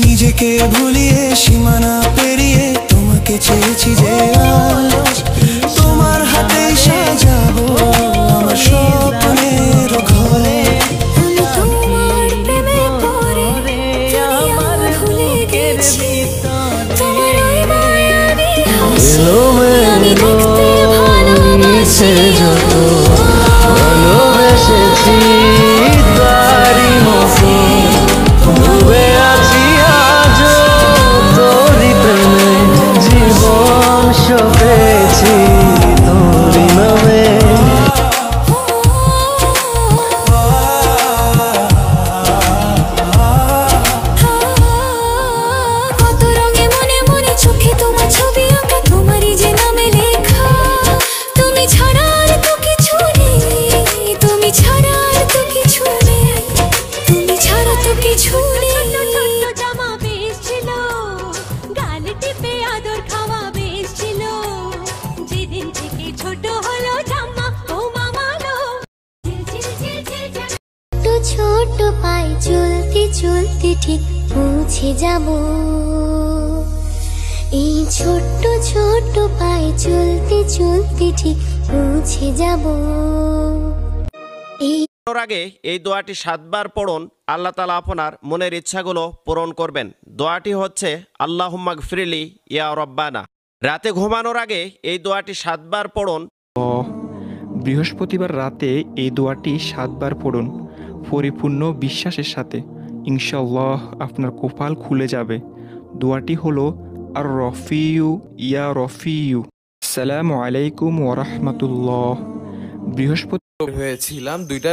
নিজেকে ভুলিয়ে সীমানা পেরিয়ে তোমাকে চেয়েছি যে আজ তোমার হাতে সাজাবো আমার স্বপ্নের ঘরে। তোমার প্রেমে পড়ে আমার ভুলে গেছি তোমার ওই মায়াবী হাসি আমি দেখতে ভালোবাসি যত ভালোবেসেছি তারি মতো ডুবে আছি আজ তোরি প্রেমে জীবন সপেছি তোরি নামে। কত রঙে মনে মনে চোখে তোমার ছবি আঁকা তোমারই যে নামে লেখা তুমি ছাড়া আর তো কিছু নেই তুমি ছাড়া আর তো কিছু নেই তুমি ছাড়া তো কিছু নেই। জামা বেশ ছিল গাল টিপে আদর খাওয়া বেশ ছিল যেদিন থেকে ছোট হলো জামা ও মামালো ছোট পায়ে চলতে চলতে ঠিক পৌঁছে যাব এই ছোট্ট ছোট্ট পায়ে চলতে চলতে ঠিক পৌঁছে যাব। আগে এই দোয়াটি 7 বার পড়ুন, আল্লাহ তাআলা আপনার মনের ইচ্ছাগুলো পূরণ করবেন। দোয়াটি হচ্ছে আল্লাহুম্মা গফিরলি ইয়া রব্বানা। রাতে ঘুমানোর আগে এই দোয়াটি 7 বার পড়ুন। বৃহস্পতিবার রাতে এই দোয়াটি 7 বার পড়ুন পরিপূর্ণ বিশ্বাসের সাথে, ইনশাআল্লাহ আপনার কপাল খুলে যাবে। দোয়াটি হলো আর রফিউ ইয়া রফিউ। আসসালামু আলাইকুম ওয়া রাহমাতুল্লাহ। বৃহস্পতি হয়েছিলাম দুইটা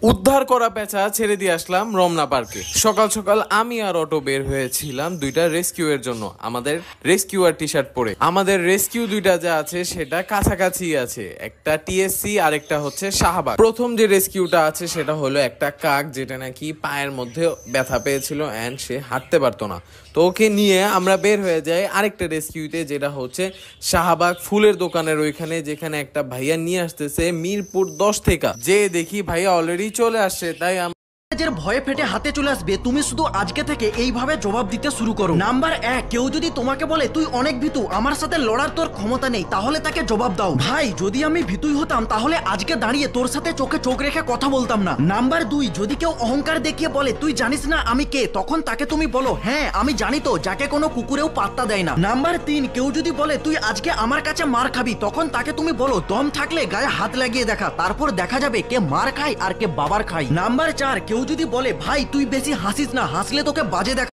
উদ্ধার করা পেঁচা ছেড়ে দিয়ে আসলাম রমনা পার্কে। সকাল সকাল আমি আর অটো বের হয়েছিলাম দুইটা রেস্কিউ এর জন্য, আমাদের রেস্কিউয়ার টি শার্ট পরে। আমাদের রেস্কিউ দুইটা যা আছে সেটা কাছাকাছি আছে, একটা টিএসসি আর একটা হচ্ছে শাহবাগ। প্রথম যে রেস্কিউটা আছে সেটা হলো একটা কাক যেটা নাকি পায়ের মধ্যে ব্যথা পেয়েছিল এন্ড সে হাঁটতে পারতো না, তো ওকে নিয়ে আমরা বের হয়ে যাই আরেকটা রেস্কিউতে যেটা হচ্ছে শাহবাগ ফুলের দোকানের ওইখানে, যেখানে একটা ভাইয়া নিয়ে আসতেছে মিরপুর 10 থেকে। যে দেখি ভাইয়া অলরেডি চলে আসছে, তাই ভয়ে ফেটে হাতে চলে আসবে। তুমি শুধু আজকে থেকে এইভাবে জবাব দিতে শুরু করো। নাম্বার 1, কেউ যদি তোমাকে বলে তুই অনেক ভীতু, আমার সাথে লড়ার তোর ক্ষমতা নেই, তাহলে তাকে জবাব দাও, ভাই যদি আমি ভীতুই হতাম তাহলে আজকে দাঁড়িয়ে তোর সাথে চোখে চোখ রেখে কথা বলতাম না। নাম্বার 2, যদি কেউ অহংকার দেখিয়ে বলে তুই জানিস না আমি কে, তখন তাকে তুমি বলো হ্যাঁ আমি জানি তো, যাকে কোনো কুকুরেও পাত্তা দেয় না। নাম্বার 3, কেউ যদি বলে তুই আজকে আমার কাছে মার খাবি, তখন তাকে তুমি বলো দম থাকলে গায়ে হাত লাগিয়ে দেখা, তারপর দেখা যাবে কে মার খায় আর কে বাবার খায়। নাম্বার 4, কেউ যদি বলে ভাই তুই বেশি হাসিস না, হাসলে তোকে বাজে দেখা